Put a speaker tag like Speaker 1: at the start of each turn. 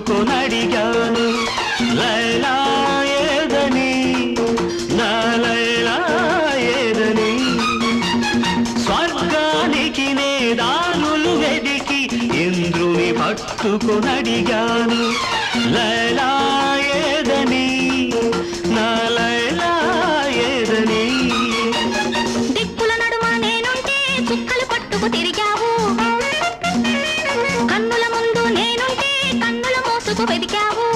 Speaker 1: పట్టుకొనడిగాను లైలా ఏదని నా లైలా ఏదని స్వర్గానికి నే దారులు వెదికి ఇంద్రుని పట్టుకొనడిగాను లైలా ఏదని నా లైలా ఏదని
Speaker 2: దిక్కుల నడుమ నేనుంటే చుక్కలు పట్టుకు తిరిగావు కన్నుల ముందు నేనుంటే కన్నుల మోసుకు వెదికావు